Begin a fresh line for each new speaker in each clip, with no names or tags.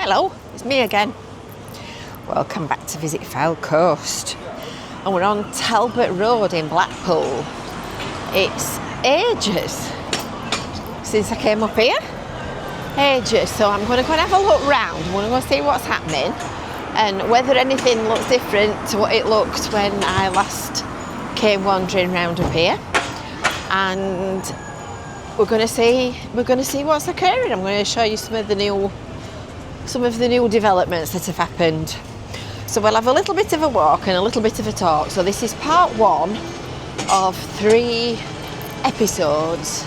Hello, it's me again. Welcome back to Visit Fylde Coast. And we're on Talbot Road in Blackpool. It's ages since I came up here. Ages. So I'm going to go and have a look round. I'm going to go see what's happening and whether anything looks different to what it looked when I last came wandering round up here. And we're going to see what's occurring. I'm going to show you some of the new developments that have happened. So we'll have a little bit of a walk and a little bit of a talk. So this is part 1 of 3 episodes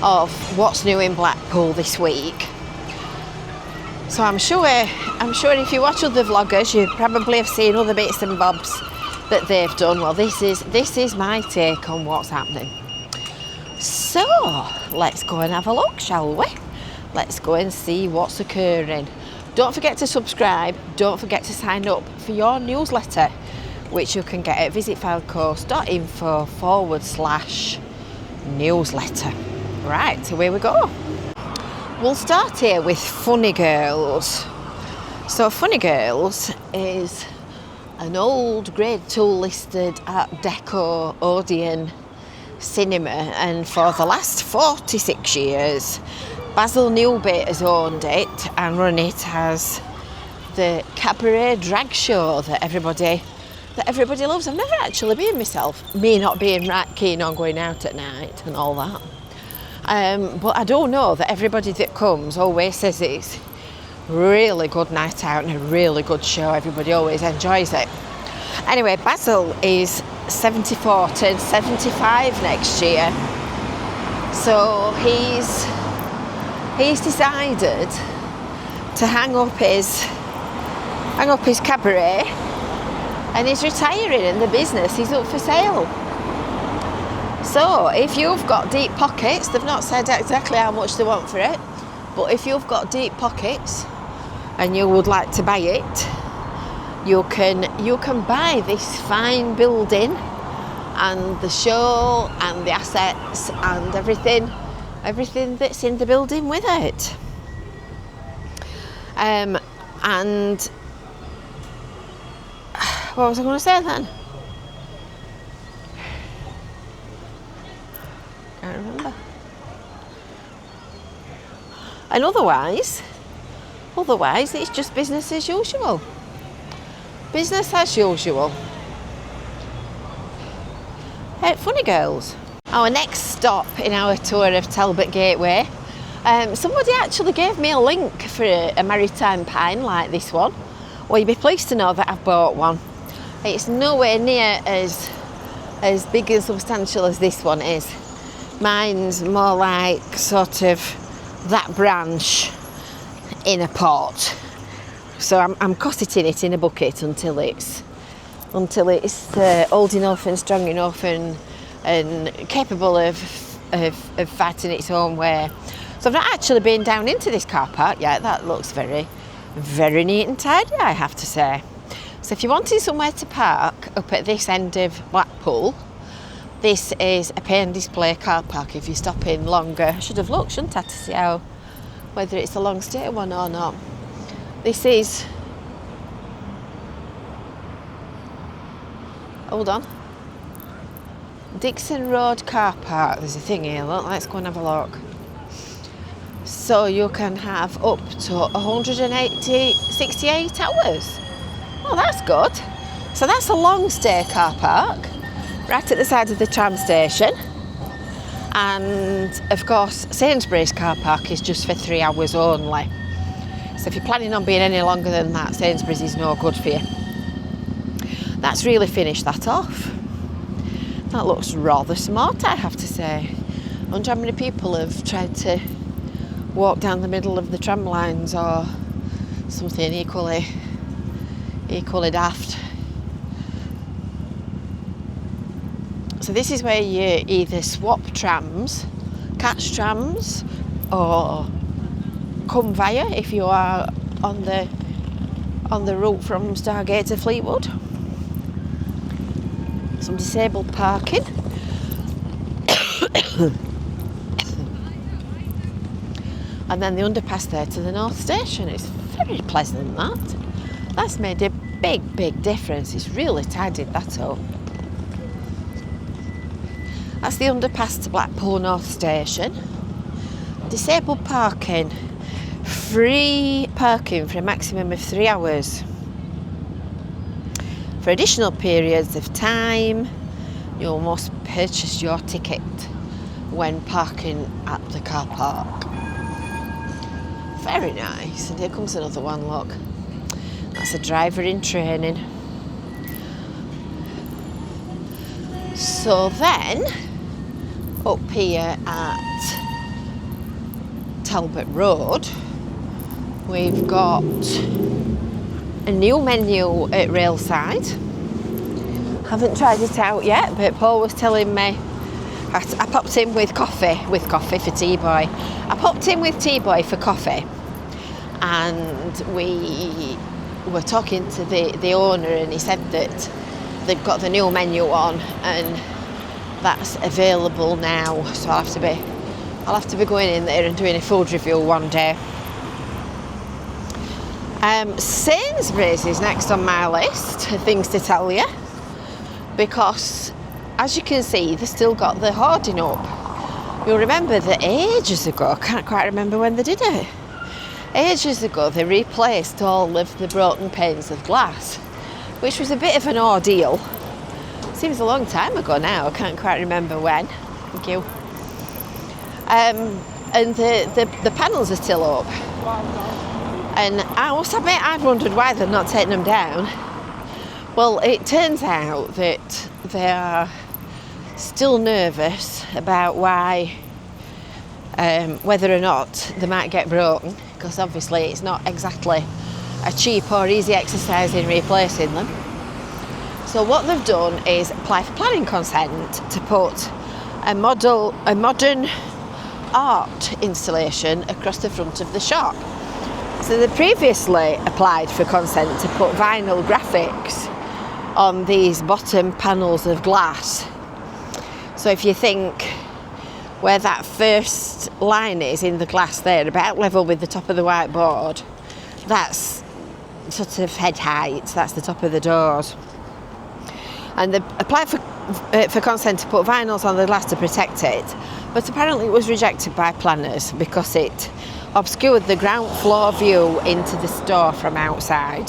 of what's new in Blackpool this week. So I'm sure if you watch other vloggers, you probably have seen other bits and bobs that they've done. Well, this is my take on what's happening. So let's go and have a look, shall we? Let's go and see what's occurring. Don't forget to subscribe. Don't forget to sign up for your newsletter, which you can get at visitfyldecoast.info/newsletter. Right, away we go. We'll start here with Funny Girls. So Funny Girls is an old Grade 2 listed Art Deco Odeon cinema, and for the last 46 years Basil Newby has owned it and run it as the cabaret drag show that everybody loves. I've never actually been myself, me not being right keen on going out at night and all that. But I do know that everybody that comes always says it's really good night out and a really good show. Everybody always enjoys it. Anyway, Basil is 74, turns 75 next year. So he's decided to hang up his cabaret, and he's retiring in the business. He's up for sale. So if you've got deep pockets, they've not said exactly how much they want for it, but if you've got deep pockets and you would like to buy it, you can buy this fine building and the show and the assets and everything that's in the building with it. And what was I going to say then? Can't remember. And otherwise it's just business as usual. Business as usual. Funny Girls. Our next stop in our tour of Talbot Gateway. Somebody actually gave me a link for a maritime pine like this one. Well, you'd be pleased to know that I've bought one. It's nowhere near as big and substantial as this one is. Mine's more like sort of that branch in a pot. So I'm cosseting it in a bucket until it's old enough and strong enough and capable of fighting its own way. So I've not actually been down into this car park yet. That looks very, very neat and tidy, I have to say. So if you're wanting somewhere to park up at this end of Blackpool, this is a pay and display car park. If you stop in longer, I should have looked, shouldn't I, to see whether it's a long stay one or not. This is, hold on, Dixon Road car park. There's a thing here, look, let's go and have a look. So you can have up to 168 hours. Oh, that's good. So that's a long stay car park, right at the side of the tram station. And of course, Sainsbury's car park is just for 3 hours only. So if you're planning on being any longer than that, Sainsbury's is no good for you. That's really finished that off. That looks rather smart, I have to say. I wonder how many people have tried to walk down the middle of the tram lines or something equally daft. So this is where you either swap trams, catch trams, or come via if you are on the route from Stargate to Fleetwood. Some disabled parking. and then the underpass there to the North Station. It's very pleasant, that. That's made a big difference. It's really tidied that up. That's the underpass to Blackpool North Station. Disabled parking. Free parking for a maximum of 3 hours. For additional periods of time, you must purchase your ticket when parking at the car park. Very nice. And here comes another one, look. That's a driver in training. So then, up here at Talbot Road, we've got a new menu at Railside. Haven't tried it out yet, but Paul was telling me I popped in with coffee for TBoy. I popped in with TBoy for coffee, and we were talking to the owner, and he said that they've got the new menu on and that's available now. So I'll have to be going in there and doing a food review one day. Sainsbury's is next on my list of things to tell you, because as you can see, they've still got the hoarding up. You'll remember that ages ago, I can't quite remember when they did it, ages ago they replaced all of the broken panes of glass, which was a bit of an ordeal. Seems a long time ago now, I can't quite remember when. Thank you. And the panels are still up. And I must admit, I've wondered why they're not taking them down. Well, it turns out that they are still nervous about whether or not they might get broken, because obviously it's not exactly a cheap or easy exercise in replacing them. So what they've done is apply for planning consent to put a modern art installation across the front of the shop. So they previously applied for consent to put vinyl graphics on these bottom panels of glass. So if you think where that first line is in the glass there, about level with the top of the whiteboard, that's sort of head height, that's the top of the doors. And they applied for consent to put vinyls on the glass to protect it, but apparently it was rejected by planners because it obscured the ground floor view into the store from outside.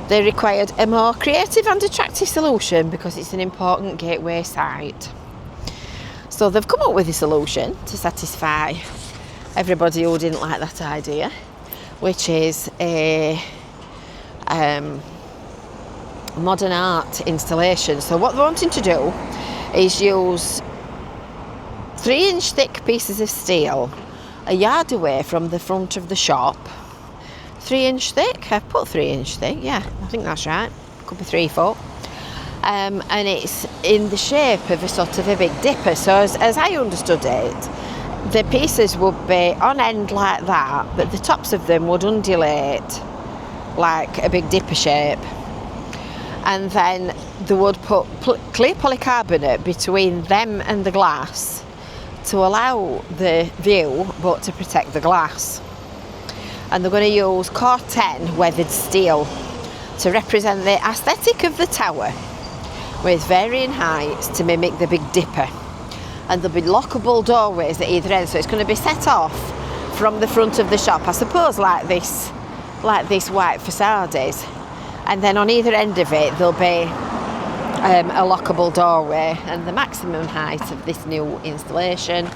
They required a more creative and attractive solution because it's an important gateway site. So they've come up with a solution to satisfy everybody who didn't like that idea, which is a modern art installation. So what they're wanting to do is use 3-inch thick pieces of steel a yard away from the front of the shop. 3-inch thick? I've put 3-inch thick, yeah, I think that's right. Could be 3 foot. And it's in the shape of a sort of a Big Dipper. So as I understood it, the pieces would be on end like that, but the tops of them would undulate like a Big Dipper shape. And then they would put clear polycarbonate between them and the glass to allow the view but to protect the glass. And they're going to use core 10 weathered steel to represent the aesthetic of the tower, with varying heights to mimic the Big Dipper. And there'll be lockable doorways at either end, so it's going to be set off from the front of the shop, I suppose like this white facade is. And then on either end of it there'll be a lockable doorway, and the maximum height of this new installation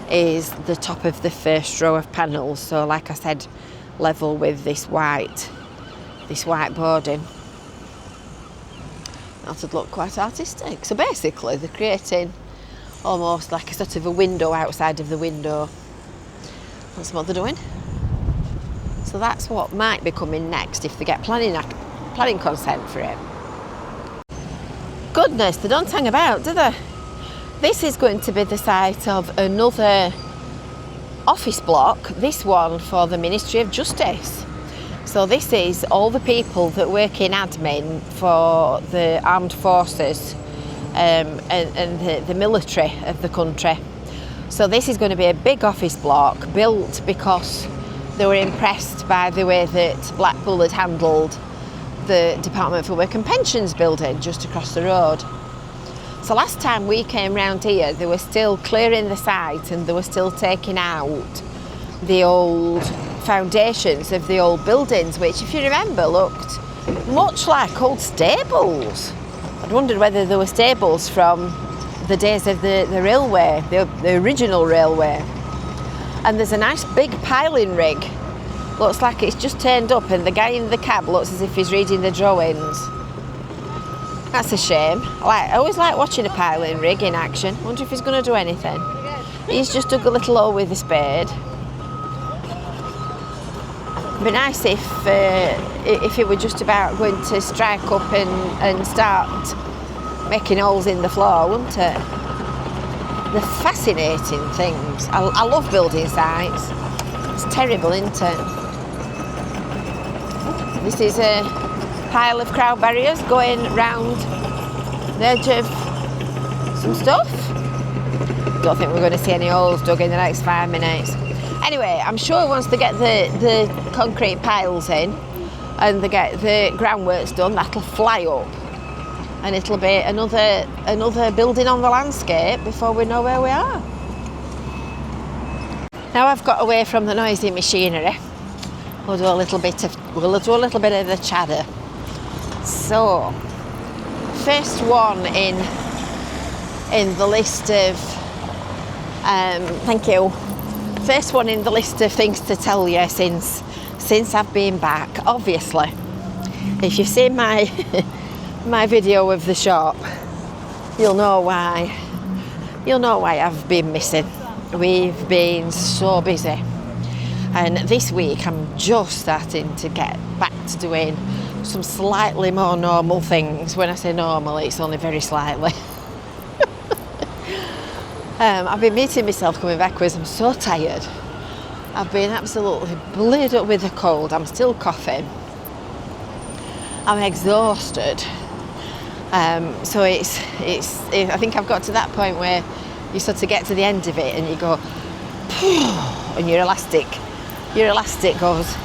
is the top of the first row of panels, so like I said, level with this white boarding. That would look quite artistic. So basically they're creating almost like a sort of a window outside of the window. That's what they're doing. So that's what might be coming next if they get planning consent for it. Goodness, they don't hang about, do they? This is going to be the site of another office block, this one for the Ministry of Justice. So this is all the people that work in admin for the armed forces and the military of the country. So this is going to be a big office block built because they were impressed by the way that Blackpool had handled the Department for Work and Pensions building just across the road. So last time we came round here, they were still clearing the site and they were still taking out the old foundations of the old buildings, which, if you remember, looked much like old stables. I'd wondered whether there were stables from the days of the railway, the original railway. And there's a nice big piling rig. Looks like it's just turned up, and the guy in the cab looks as if he's reading the drawings. That's a shame. I always like watching a piling rig in action. Wonder if he's going to do anything. He's just dug a little hole with a spade. It'd be nice if it were just about going to strike up and start making holes in the floor, wouldn't it? They're fascinating things. I love building sites. It's terrible, isn't it? This is a pile of crowd barriers going round the edge of some stuff. Don't think we're going to see any holes dug in the next 5 minutes. Anyway, I'm sure once they get the concrete piles in and they get the groundworks done, that'll fly up. And it'll be another building on the landscape before we know where we are. Now I've got away from the noisy machinery. We'll do a little bit of the chatter. So, first one in the list of thank you. First one in the list of things to tell you since I've been back. Obviously, if you've seen my my video of the shop, you'll know why I've been missing. We've been so busy, and this week I'm just starting to get back to doing some slightly more normal things. When I say normal, it's only very slightly. I've been meeting myself coming backwards. I'm so tired. I've been absolutely bleed up with a cold. I'm still coughing. I'm exhausted. So it's I think I've got to that point where you sort of get to the end of it and you go, and your elastic goes.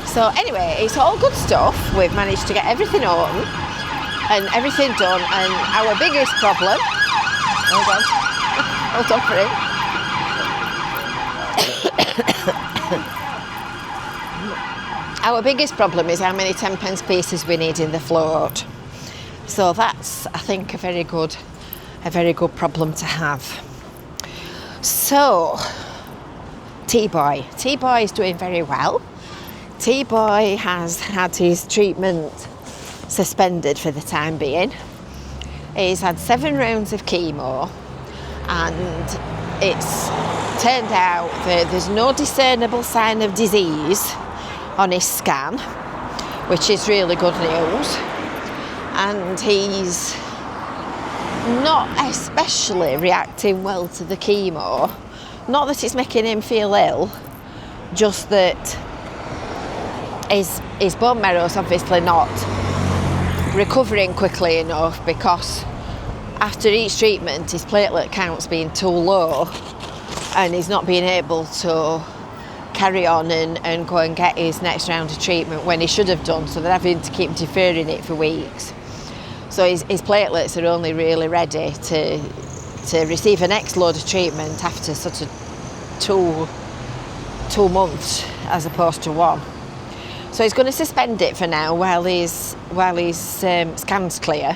So anyway, it's all good stuff. We've managed to get everything on and everything done, and our biggest problem, hold on for it. Our biggest problem is how many 10p pieces we need in the float. So that's, I think, a very good problem to have. So, TBoy. TBoy is doing very well. TBoy has had his treatment suspended for the time being. He's had 7 rounds of chemo, and it's turned out that there's no discernible sign of disease on his scan, which is really good news. And he's not especially reacting well to the chemo. Not that it's making him feel ill, just that his bone marrow's obviously not recovering quickly enough, because after each treatment his platelet count's been too low and he's not being able to carry on and go and get his next round of treatment when he should have done, so they're having to keep deferring it for weeks. So his platelets are only really ready to receive a next load of treatment after sort of two months as opposed to 1. So he's going to suspend it for now while his scan's clear,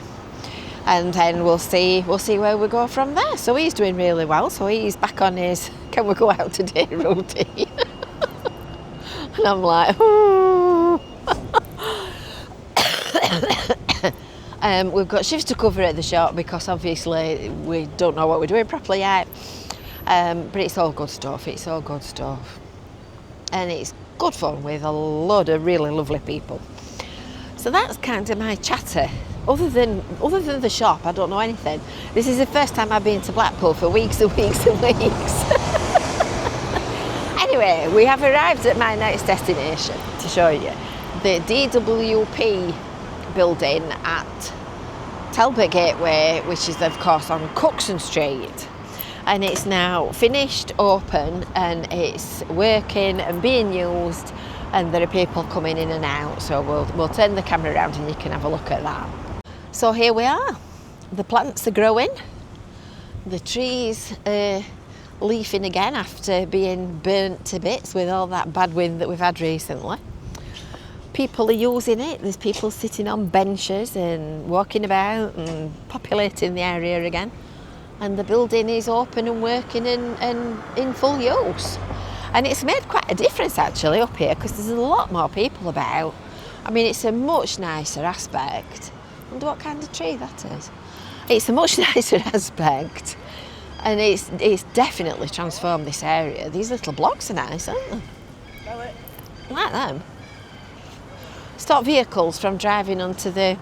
and then we'll see where we go from there. So he's doing really well. So he's back on his can we go out today routine. And I'm like, ooh. We've got shifts to cover at the shop because obviously we don't know what we're doing properly yet. But it's all good stuff. And it's good fun with a load of really lovely people. So that's kind of my chatter. Other than the shop, I don't know anything. This is the first time I've been to Blackpool for weeks and weeks and weeks. Anyway, we have arrived at my next destination to show you. The DWP building at Talbot Gateway, which is of course on Cookson Street. and it's now finished, open, and it's working and being used, and there are people coming in and out. So we'll turn the camera around and you can have a look at that. So here we are. The plants are growing. The trees are leafing again after being burnt to bits with all that bad wind that we've had recently. People are using it. There's people sitting on benches and walking about and populating the area again. And the building is open and working and in full use. And it's made quite a difference actually up here, because there's a lot more people about. I mean, it's a much nicer aspect. I wonder what kind of tree that is. It's a much nicer aspect, and it's definitely transformed this area. These little blocks are nice, aren't they? I like them. Stop vehicles from driving onto the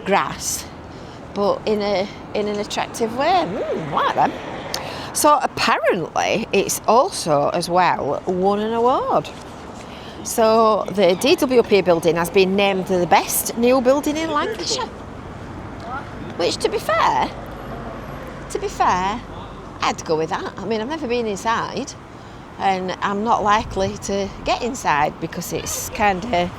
grass, but in an attractive way. I like them. So apparently it's also as well won an award. So the DWP building has been named the best new building in Lancashire. Which, to be fair, I'd go with that. I mean, I've never been inside, and I'm not likely to get inside because it's kind of,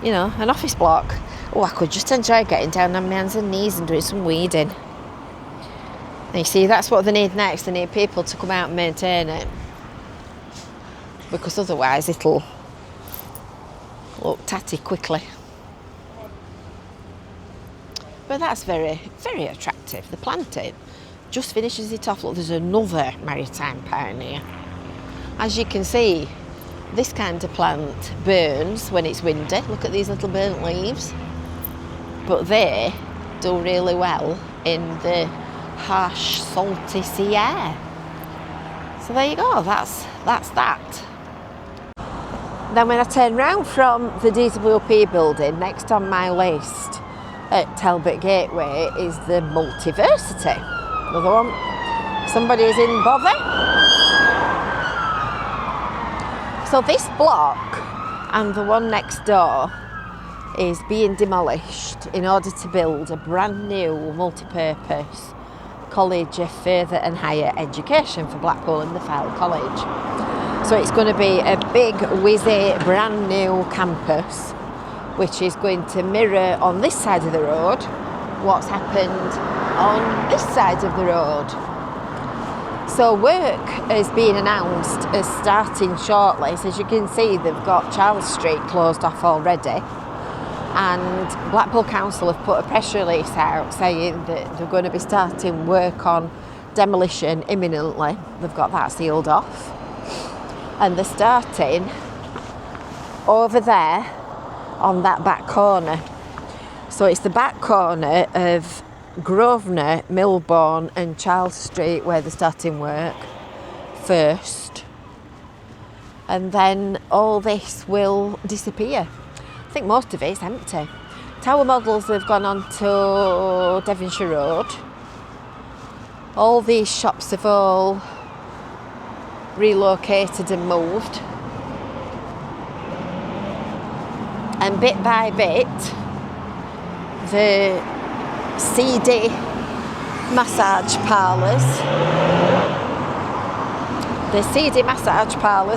you know, an office block. Oh, I could just enjoy getting down on my hands and knees and doing some weeding. And you see, that's what they need next. They need people to come out and maintain it, because otherwise it'll look tatty quickly. But that's very, very attractive. The planting just finishes it off. Look, there's another maritime pioneer. As you can see, this kind of plant burns when it's windy. Look at these little burnt leaves. But they do really well in the harsh, salty sea air. So there you go, that's that. Then when I turn round from the DWP building, next on my list at Talbot Gateway is the Multiversity. Another one. Somebody is in bother. So this block and the one next door is being demolished in order to build a brand new multi-purpose college of further and higher education for Blackpool and the File College. So it's going to be a big, whizzy, brand new campus, which is going to mirror on this side of the road what's happened on this side of the road. So work is being announced as starting shortly. So as you can see, they've got Charles Street closed off already, and Blackpool Council have put a press release out saying that they're going to be starting work on demolition imminently. They've got that sealed off, and they're starting over there on that back corner. So it's the back corner of Grosvenor, Milbourne and Charles Street where they're starting work first, and then all this will disappear. I think most of it's empty. Tower models have gone on to Devonshire Road. All these shops have all relocated and moved, and bit by bit the seedy massage parlours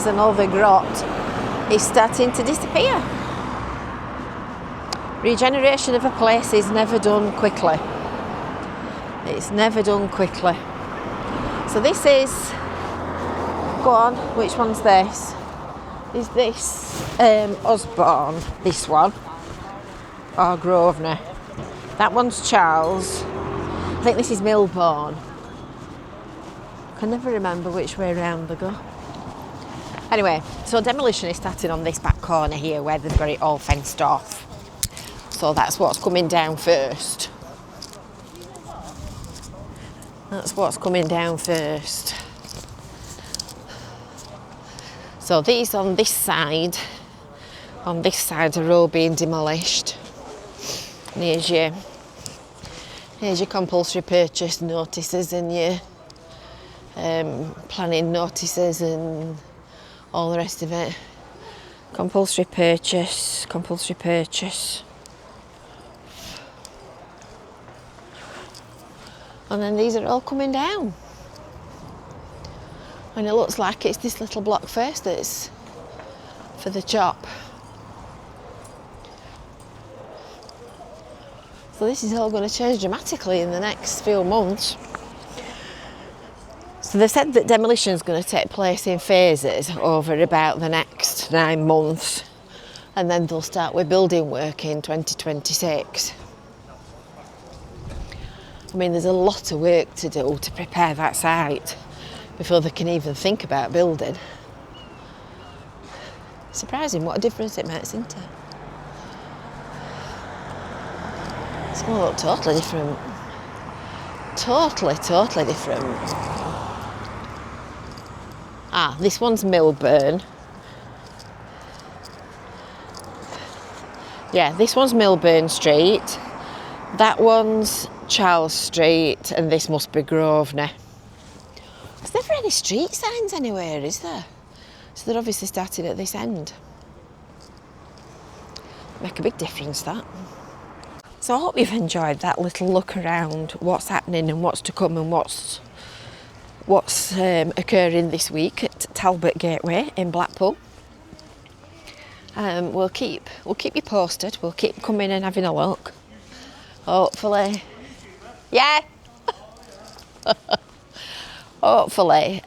and all the grot is starting to disappear. Regeneration of a place is never done quickly. It's never done quickly. So this is, go on, which one's this? Is this Osborne, this one, or Grosvenor? That one's Charles. I think this is Milbourne. I can never remember which way around they go. Anyway, so demolition is starting on this back corner here where they've got it all fenced off. So that's what's coming down first. That's what's coming down first. So these on this side are all being demolished. And here's your compulsory purchase notices and your planning notices and all the rest of it. Compulsory purchase. And then these are all coming down. And it looks like it's this little block first that's for the chop. So this is all going to change dramatically in the next few months. So they've said that demolition is going to take place in phases over about the next 9 months, and then they'll start with building work in 2026. I mean, there's a lot of work to do to prepare that site before they can even think about building. Surprising what a difference it makes, isn't it? It's going to look totally different. Totally different. Ah, this one's Milburn. Yeah, this one's Milburn Street. That one's Charles Street, and this must be Grosvenor. There's never any street signs anywhere, is there? So they're obviously starting at this end. Make a big difference, that. So I hope you've enjoyed that little look around what's happening and what's to come and what's occurring this week at Talbot Gateway in Blackpool. We'll keep you posted. We'll keep coming and having a look. Hopefully, yeah. Hopefully,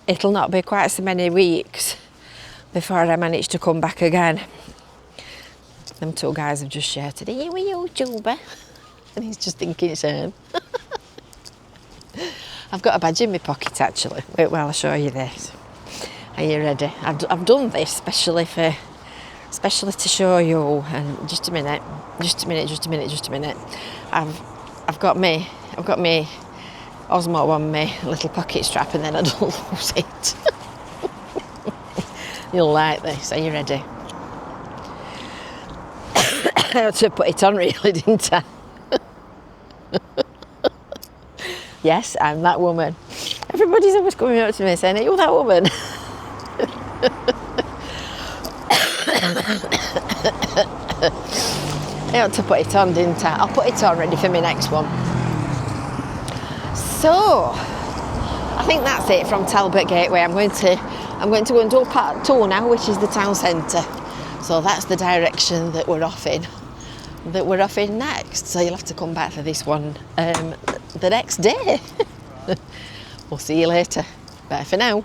it'll not be quite so many weeks before I manage to come back again. Them two guys have just shouted, "Are you a YouTuber?" And he's just thinking it's him. I've got a badge in my pocket actually. Wait while I show you this. Are you ready? I've done this especially to show you. And just a minute. I've got me Osmo on me little pocket strap, and then I don't lose it. You'll like this. Are you ready? I had to put it on really, didn't I? Yes, I'm that woman. Everybody's always coming up to me saying, "Are you that woman?" I had to put it on, didn't I? I'll put it on ready for my next one. So, I think that's it from Talbot Gateway. I'm going to go and do part 2 now, which is the town centre. So that's the direction that we're off in. Next. So you'll have to come back for this one the next day. We'll see you later. Bye for now.